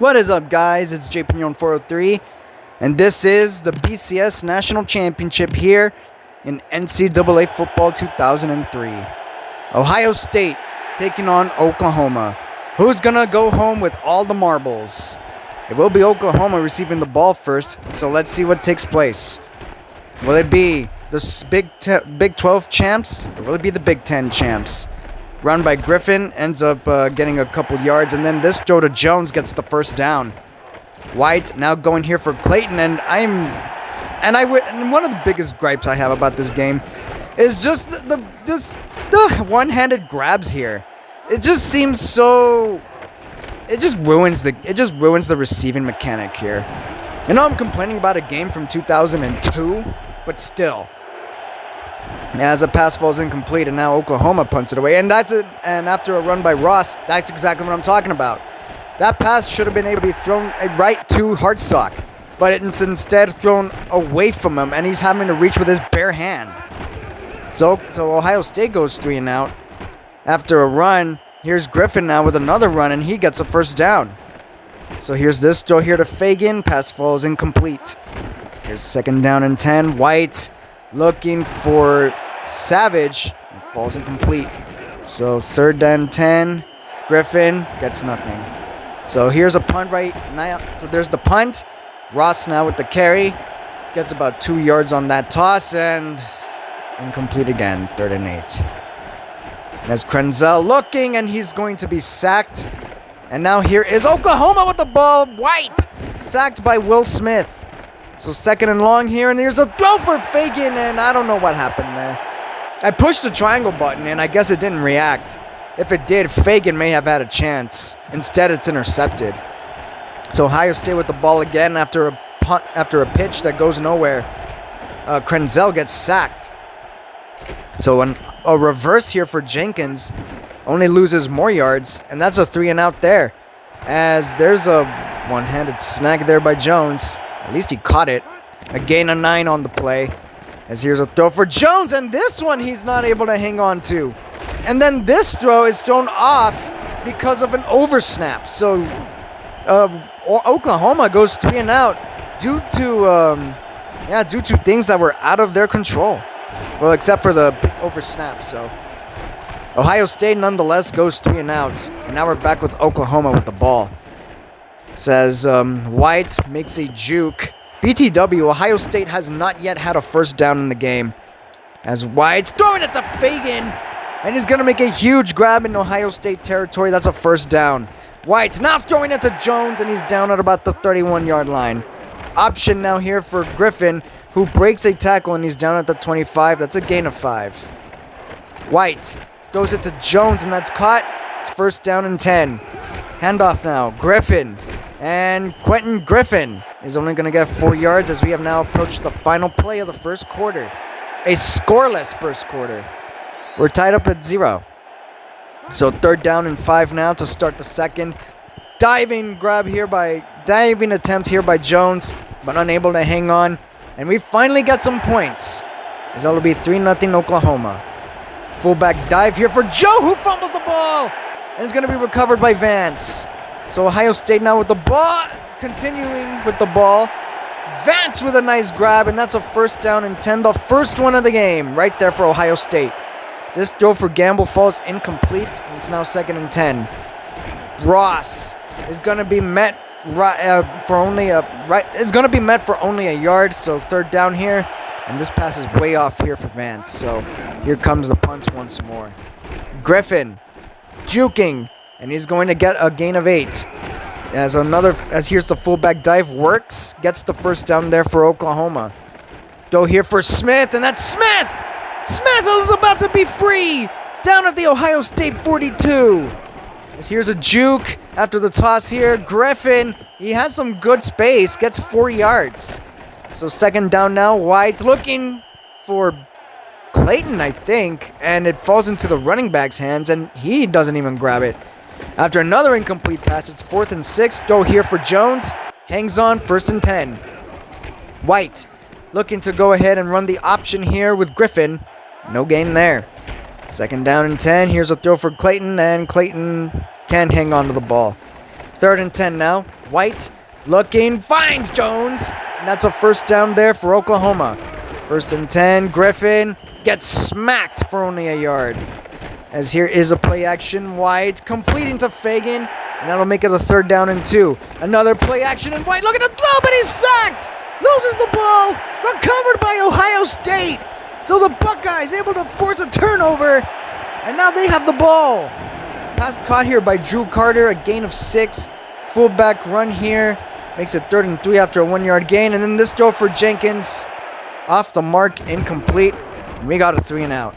What is up, guys? It's JPignon403, and this is the BCS National Championship here in NCAA Football 2003. Ohio State taking on Oklahoma. Who's gonna go home with all the marbles? It will be Oklahoma receiving the ball first, so let's see what takes place. Will it be the Big 12 champs, or will it be the Big 10 champs? Run by Griffin, ends up getting a couple yards, and then this throw to Jones gets the first down. White now going here for Clayton, and one of the biggest gripes I have about this game is just the one-handed grabs here. It just seems so. It just ruins the receiving mechanic here. You know, I'm complaining about a game from 2002, but still. As the pass falls incomplete, and now Oklahoma punts it away. And that's it. And after a run by Ross, that's exactly what I'm talking about. That pass should have been able to be thrown right to Hartsock, but it's instead thrown away from him, and he's having to reach with his bare hand. So Ohio State goes 3 and out. After a run, here's Griffin now with another run, and he gets a first down. So here's this throw here to Fagan. Pass falls incomplete. Here's 2nd down and 10. White looking for Savage. It falls incomplete. So 3rd and 10. Griffin gets nothing. So here's a punt right now. So there's the punt. Ross now with the carry. Gets about 2 yards on that toss, and incomplete again. 3rd and 8. As Krenzel looking, and he's going to be sacked. And now here is Oklahoma with the ball. White sacked by Will Smith. So 2nd and long here, and here's a throw for Fagan, and I don't know what happened there. I pushed the triangle button, and I guess it didn't react. If it did, Fagan may have had a chance. Instead, it's intercepted. So Ohio State with the ball again after a pitch that goes nowhere. Krenzel gets sacked. So a reverse here for Jenkins. Only loses more yards, and that's a 3 and out there. As there's a one-handed snag there by Jones. At least he caught it. A gain of 9 on the play. As here's a throw for Jones, and this one he's not able to hang on to. And then this throw is thrown off because of an oversnap. So Oklahoma goes 3 and out due to things that were out of their control. Well, except for the oversnap. So Ohio State nonetheless goes 3 and out. And now we're back with Oklahoma with the ball. Says White makes a juke. BTW, Ohio State has not yet had a first down in the game. As White's throwing it to Fagan. And he's going to make a huge grab in Ohio State territory. That's a first down. White's now throwing it to Jones, and he's down at about the 31-yard line. Option now here for Griffin, who breaks a tackle, and he's down at the 25. That's a gain of 5. White goes it to Jones, and that's caught. It's 1st down and 10. Handoff now. Griffin. And Quentin Griffin is only going to get 4 yards as we have now approached the final play of the first quarter. A scoreless first quarter. We're tied up at 0. So 3rd down and 5 now to start the second. Diving attempt here by Jones, but unable to hang on. And we finally got some points. As that'll be 3-0 Oklahoma. Fullback dive here for Joe, who fumbles the ball. And it's going to be recovered by Vance. So Ohio State now with the ball. Continuing with the ball. Vance with a nice grab, and that's a 1st down and 10. The first one of the game right there for Ohio State. This throw for Gamble falls incomplete, and it's now 2nd and 10. Ross is going to be met for only a yard, so 3rd down here. And this pass is way off here for Vance. So here comes the punt once more. Griffin juking, and he's going to get a gain of 8. As here's the fullback dive works, gets the 1st down there for Oklahoma. Go here for Smith, and that's Smith! Smith is about to be free! Down at the Ohio State 42. As here's a juke after the toss here. Griffin, he has some good space, gets 4 yards. So 2nd down now. White looking for Clayton, I think, and it falls into the running back's hands, and he doesn't even grab it. After another incomplete pass, it's 4th and 6. Go here for Jones. Hangs on, 1st and 10. White looking to go ahead and run the option here with Griffin. No gain there. 2nd down and 10. Here's a throw for Clayton, and Clayton can't hang on to the ball. 3rd and 10 now. White looking, finds Jones. And that's a first down there for Oklahoma. 1st and 10. Griffin gets smacked for only a yard. As here is a play action. White completing to Fagan. And that'll make it a 3rd down and 2. Another play action, and White looking to throw, but he's sacked. Loses the ball. Recovered by Ohio State. So the Buckeyes able to force a turnover. And now they have the ball. Pass caught here by Drew Carter. A gain of 6. Fullback run here. Makes it 3rd and 3 after a 1-yard gain. And then this throw for Jenkins. Off the mark, incomplete. And we got a 3 and out.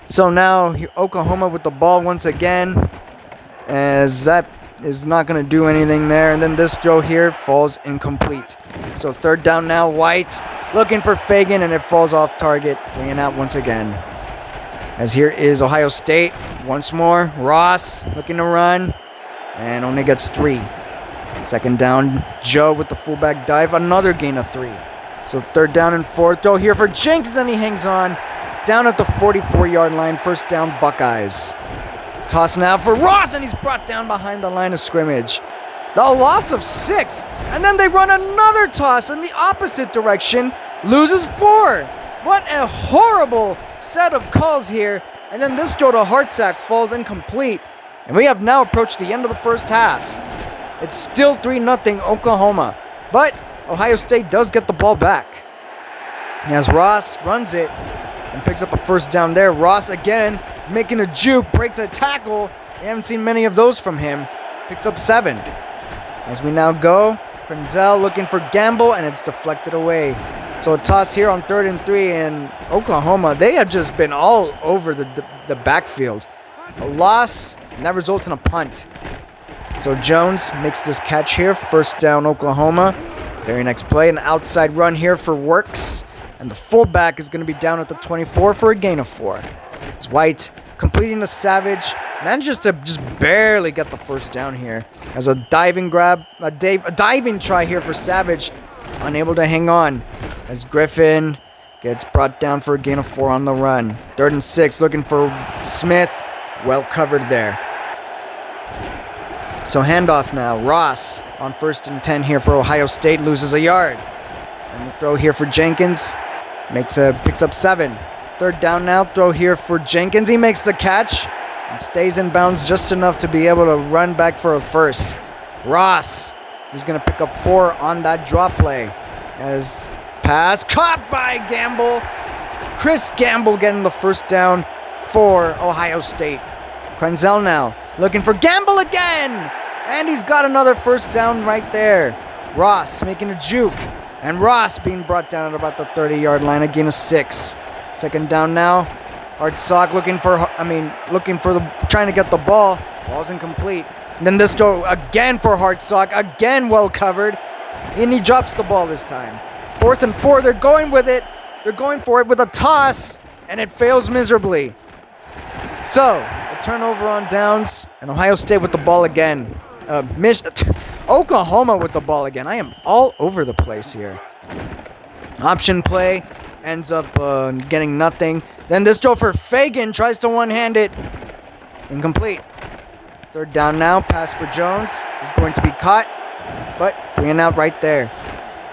So now Oklahoma with the ball once again. As that is not going to do anything there. And then this throw here falls incomplete. So 3rd down now. White looking for Fagan, and it falls off target. 3 and out once again. As here is Ohio State once more. Ross looking to run and only gets 3. 2nd down. Joe with the fullback dive. Another gain of 3. So 3rd down and 4. Throw here for Jenkins, and he hangs on. Down at the 44-yard line. 1st down Buckeyes. Toss now for Ross, and he's brought down behind the line of scrimmage. The loss of 6. And then they run another toss in the opposite direction. Loses 4. What a horrible set of calls here. And then this throw to Hartsack falls incomplete. And we have now approached the end of the first half. It's still 3-0 Oklahoma. But Ohio State does get the ball back. As Ross runs it and picks up a 1st down there. Ross again making a juke, breaks a tackle. We haven't seen many of those from him. Picks up 7. As we now go, Krenzel looking for Gamble, and it's deflected away. So a toss here on 3rd and 3, and Oklahoma, they have just been all over the backfield. A loss, and that results in a punt. So Jones makes this catch here. 1st down Oklahoma. Very next play, an outside run here for Works. And the fullback is going to be down at the 24 for a gain of 4. It's White completing to Savage. Manages to just barely get the 1st down here. As a diving grab, a diving try here for Savage. Unable to hang on. As Griffin gets brought down for a gain of 4 on the run. 3rd and 6 looking for Smith. Well covered there. So handoff now. Ross on 1st and 10 here for Ohio State. Loses a yard. And the throw here for Jenkins. Picks up 7. 3rd down now. Throw here for Jenkins. He makes the catch and stays in bounds just enough to be able to run back for a 1st. Ross is going to pick up 4 on that drop play. As pass caught by Gamble. Chris Gamble getting the 1st down for Ohio State. Krenzel now looking for Gamble again. And he's got another 1st down right there. Ross making a juke. And Ross being brought down at about the 30-yard line, a gain of 6. 2nd down now. Hartsock trying to get the ball. Ball's incomplete. And then this throw again for Hartsock. Again well covered. And he drops the ball this time. 4th and 4. They're going with it. They're going for it with a toss. And it fails miserably. So, a turnover on downs. And Ohio State with the ball again. Oklahoma with the ball again. I am all over the place here. Option play. Ends up getting nothing. Then this throw for Fagan. Tries to one-hand it. Incomplete. 3rd down now. Pass for Jones. Is going to be caught. But 3 and out right there.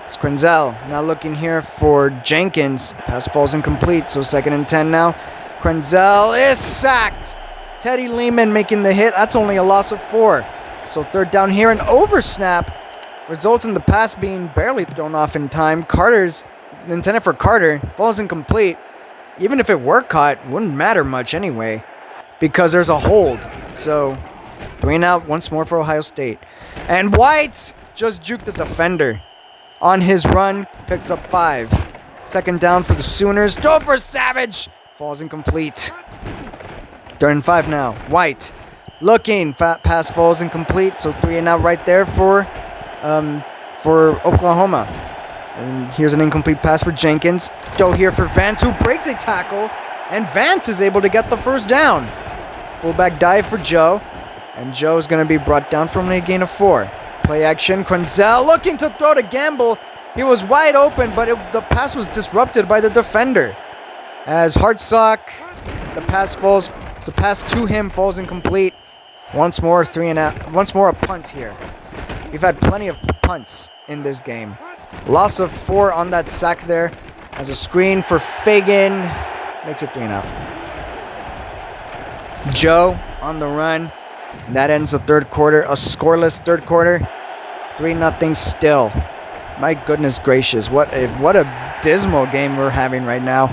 It's Krenzel. Now looking here for Jenkins. Pass falls incomplete. So 2nd and 10 now. Krenzel is sacked. Teddy Lehman making the hit. That's only a loss of 4. So 3rd down here. An over snap results in the pass being barely thrown off in time. Carter's intended for Carter. Falls incomplete. Even if it were caught, wouldn't matter much anyway. Because there's a hold. So 3 and out once more for Ohio State. And White just juked the defender. On his run, picks up 5. 2nd down for the Sooners. Throw for Savage. Falls incomplete. 3rd and 5 now. White looking. Pass falls incomplete. So 3 and out right there for Oklahoma. And here's an incomplete pass for Jenkins. Throw here for Vance, who breaks a tackle. And Vance is able to get the 1st down. Fullback dive for Joe. And Joe's going to be brought down from a gain of 4. Play action. Krenzel looking to throw to Gamble. He was wide open, but the pass was disrupted by the defender. As Hartsock, the pass to him falls incomplete. Once more, a punt here. We've had plenty of punts in this game. Loss of 4 on that sack there. As a screen for Fagan. Makes it 3 and out. Joe on the run. And that ends the third quarter. A scoreless third quarter. 3-0 still. My goodness gracious. What a dismal game we're having right now.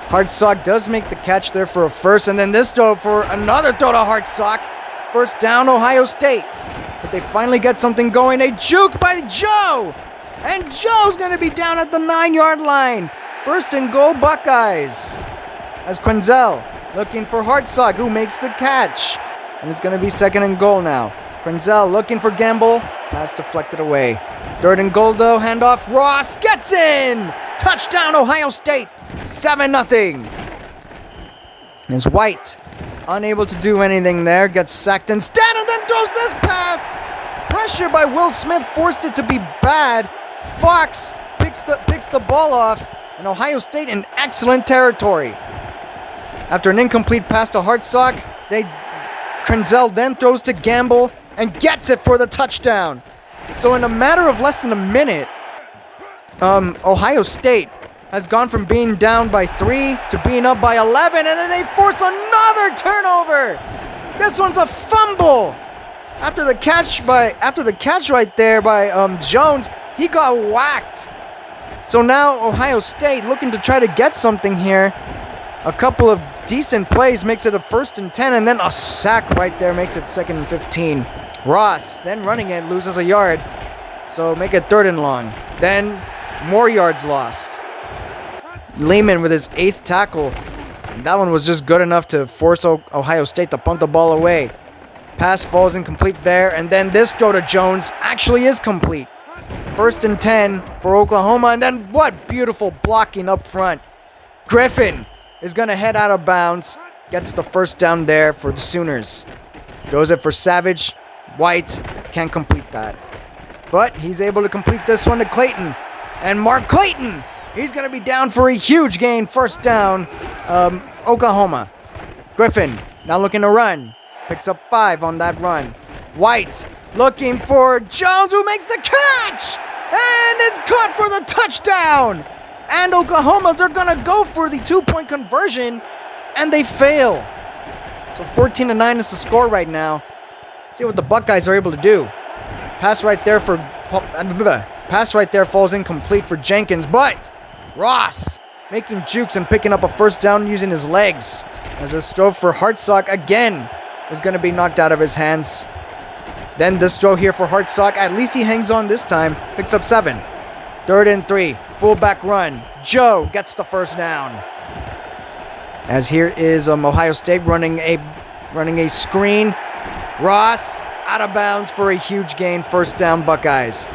Hartsock does make the catch there for a first. And then this throw for another throw to Hartsock. First down, Ohio State. But they finally get something going. A juke by Joe. And Joe's going to be down at the 9-yard line. First and goal, Buckeyes. As Quenzel looking for Hartsock, who makes the catch. And it's going to be second and goal now. Quenzel looking for Gamble. Pass deflected away. Third and goal, though. Handoff. Ross gets in. Touchdown, Ohio State. 7-0. Is White unable to do anything there. Gets sacked instead and then throws this pass. Pressure by Will Smith forced it to be bad. Fox picks the ball off. And Ohio State in excellent territory. After an incomplete pass to Hartsock, Quenzel then throws to Gamble and gets it for the touchdown. So in a matter of less than a minute, Ohio State has gone from being down by 3 to being up by 11, and then they force another turnover. This one's a fumble. After the catch right there by Jones, he got whacked. So now Ohio State looking to try to get something here. A couple of decent plays makes it a 1st and 10, and then a sack right there makes it 2nd and 15. Ross then running it, loses a yard. So make it 3rd and long. Then more yards lost. Lehman with his 8th tackle. That one was just good enough to force Ohio State to punt the ball away. Pass falls incomplete there, and then this throw to Jones actually is complete. 1st and 10 for Oklahoma, and then what beautiful blocking up front. Griffin is going to head out of bounds. Gets the first down there for the Sooners. Goes it for Savage. White can't complete that. But he's able to complete this one to Clayton. And Mark Clayton, he's going to be down for a huge gain. First down, Oklahoma. Griffin now looking to run. Picks up 5 on that run. White looking for Jones, who makes the catch. And it's caught for the touchdown. And Oklahoma's are going to go for the 2-point conversion. And they fail. So 14-9 is the score right now. Let's see what the Buckeyes are able to do. Pass right there falls incomplete for Jenkins. But Ross making jukes and picking up a first down using his legs. As this throw for Hartsock again is going to be knocked out of his hands. Then this throw here for Hartsock. At least he hangs on this time. Picks up 7. 3rd and 3. Fullback run. Joe gets the first down. As here is Ohio State running a screen. Ross out of bounds for a huge gain. First down, Buckeyes.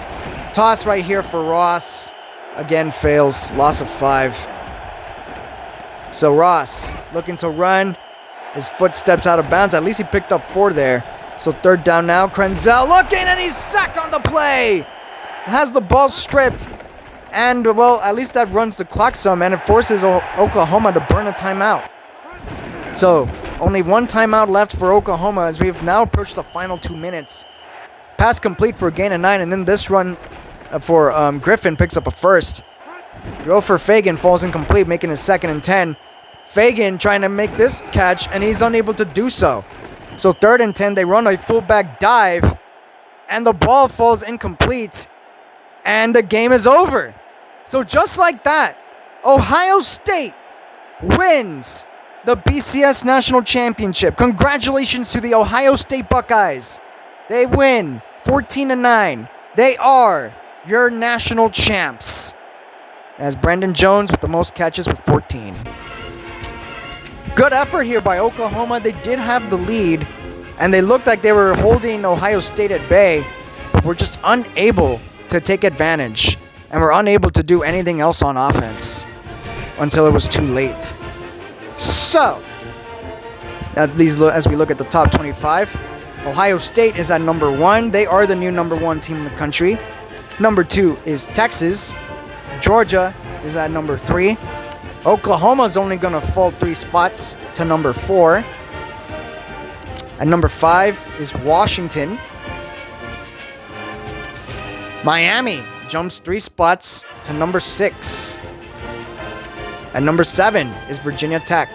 Toss right here for Ross. Again fails. Loss of 5. So Ross looking to run. His foot steps out of bounds. At least he picked up 4 there. So 3rd down now. Quenzel looking, and he's sacked on the play. Has the ball stripped. And, well, at least that runs the clock some, and it forces Oklahoma to burn a timeout. So, only 1 timeout left for Oklahoma as we've now approached the final 2 minutes. Pass complete for a gain of 9, and then this run for Griffin picks up a first. Throw for Fagan falls incomplete, making it 2nd and 10. Fagan trying to make this catch, and he's unable to do so. So 3rd and 10, they run a fullback dive, and the ball falls incomplete, and the game is over. So just like that, Ohio State wins the BCS National Championship. Congratulations to the Ohio State Buckeyes. They win 14-9. They are your national champs. As Brandon Jones with the most catches with 14. Good effort here by Oklahoma. They did have the lead, and they looked like they were holding Ohio State at bay, but were just unable to take advantage, and were unable to do anything else on offense until it was too late. So, as we look at the top 25, Ohio State is at number 1. They are the new number 1 team in the country. Number 2 is Texas. Georgia is at number 3. Oklahoma is only going to fall 3 spots to number 4. At number 5 is Washington. Miami jumps 3 spots to number 6. At number 7 is Virginia Tech.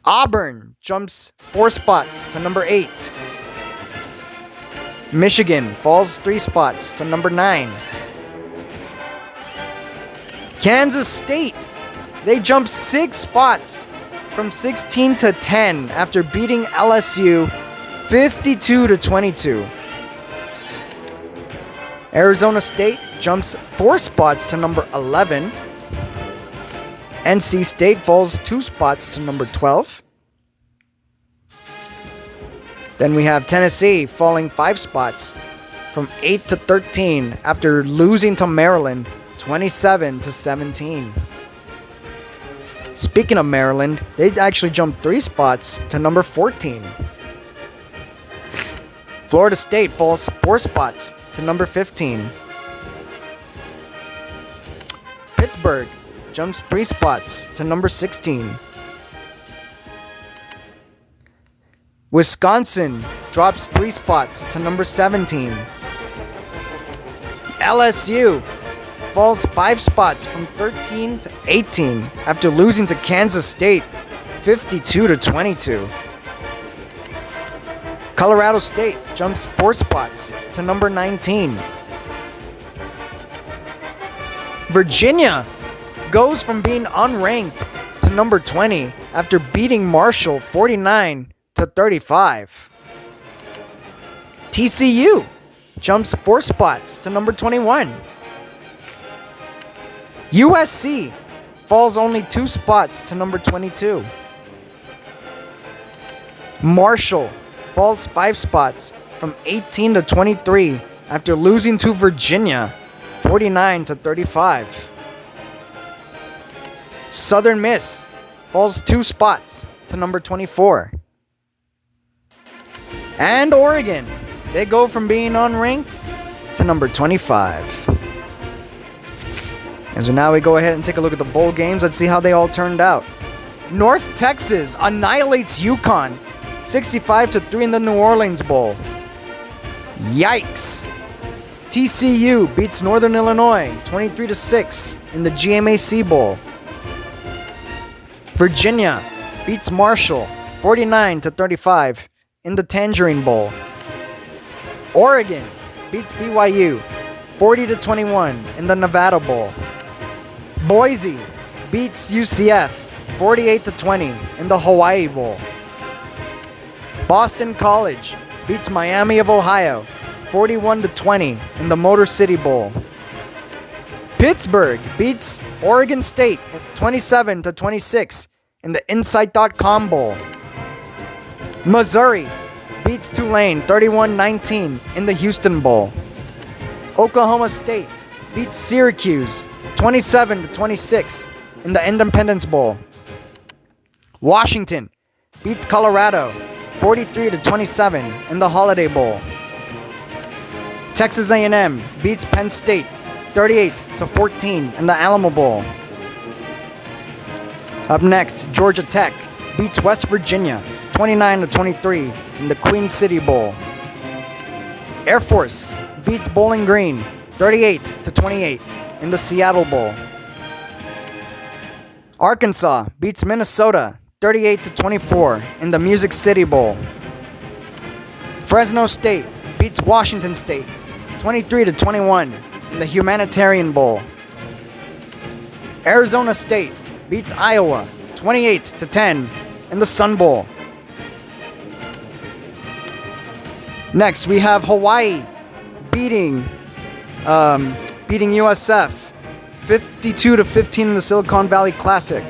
Auburn jumps 4 spots to number 8. Michigan falls 3 spots to number 9. Kansas State, they jump 6 spots from 16 to 10 after beating LSU 52-22. Arizona State jumps 4 spots to number 11. NC State falls 2 spots to number 12. Then we have Tennessee falling 5 spots from 8 to 13 after losing to Maryland 27-17. Speaking of Maryland, they actually jumped 3 spots to number 14. Florida State falls 4 spots to number 15. Pittsburgh jumps 3 spots to number 16. Wisconsin drops 3 spots to number 17. LSU falls 5 spots from 13 to 18 after losing to Kansas State 52-22. Colorado State jumps 4 spots to number 19. Virginia goes from being unranked to number 20 after beating Marshall 49-35. TCU jumps 4 spots to number 21. USC falls only 2 spots to number 22. Marshall falls 5 spots from 18 to 23 after losing to Virginia 49-35. Southern Miss falls 2 spots to number 24. And Oregon, they go from being unranked to number 25. And so now we go ahead and take a look at the bowl games. Let's see how they all turned out. North Texas annihilates UConn 65-3 in the New Orleans Bowl. Yikes. TCU beats Northern Illinois 23-6 in the GMAC Bowl. Virginia beats Marshall 49-35 in the Tangerine Bowl. Oregon beats BYU 40-21 in the Nevada Bowl. Boise beats UCF 48-20 in the Hawaii Bowl. Boston College beats Miami of Ohio 41-20 in the Motor City Bowl. Pittsburgh beats Oregon State 27-26 in the Insight.com Bowl. Missouri beats Tulane 31-19 in the Houston Bowl. Oklahoma State beats Syracuse 27-26 in the Independence Bowl. Washington beats Colorado 43-27 in the Holiday Bowl. Texas A&M beats Penn State 38-14 in the Alamo Bowl. Up next, Georgia Tech beats West Virginia 29-23 in the Queen City Bowl. Air Force beats Bowling Green 38-28 in the Seattle Bowl. Arkansas beats Minnesota 38-24 in the Music City Bowl. Fresno State beats Washington State 23-21 in the Humanitarian Bowl. Arizona State beats Iowa 28-10 in the Sun Bowl. Next, we have Hawaii beating USF 52-15 in the Silicon Valley Classic.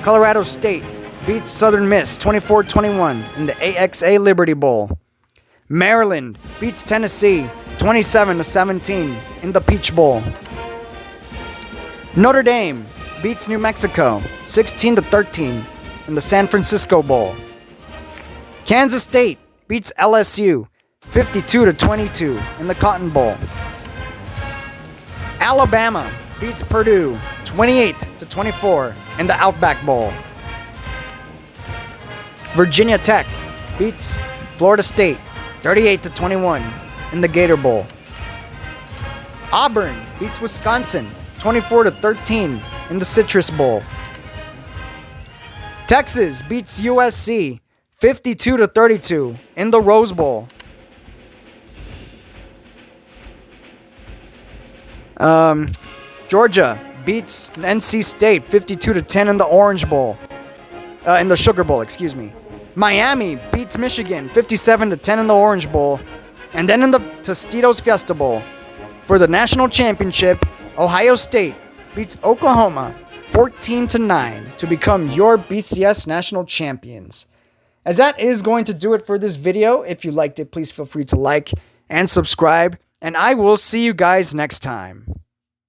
Colorado State beats Southern Miss 24-21 in the AXA Liberty Bowl. Maryland beats Tennessee 27-17 in the Peach Bowl. Notre Dame beats New Mexico 16-13 in the San Francisco Bowl. Kansas State beats LSU 52-22 in the Cotton Bowl. Alabama beats Purdue 28-24 in the Outback Bowl. Virginia Tech beats Florida State 38-21 in the Gator Bowl. Auburn beats Wisconsin 24-13 in the Citrus Bowl. Texas beats USC 52-32 in the Rose Bowl. Georgia beats NC State 52-10 in the Orange Bowl. In the Sugar Bowl, excuse me. Miami beats Michigan 57-10 in the Orange Bowl. And then in the Tostitos Fiesta Bowl, for the national championship, Ohio State beats Oklahoma 14-9 to become your BCS national champions. As that is going to do it for this video. If you liked it, please feel free to like and subscribe. And I will see you guys next time.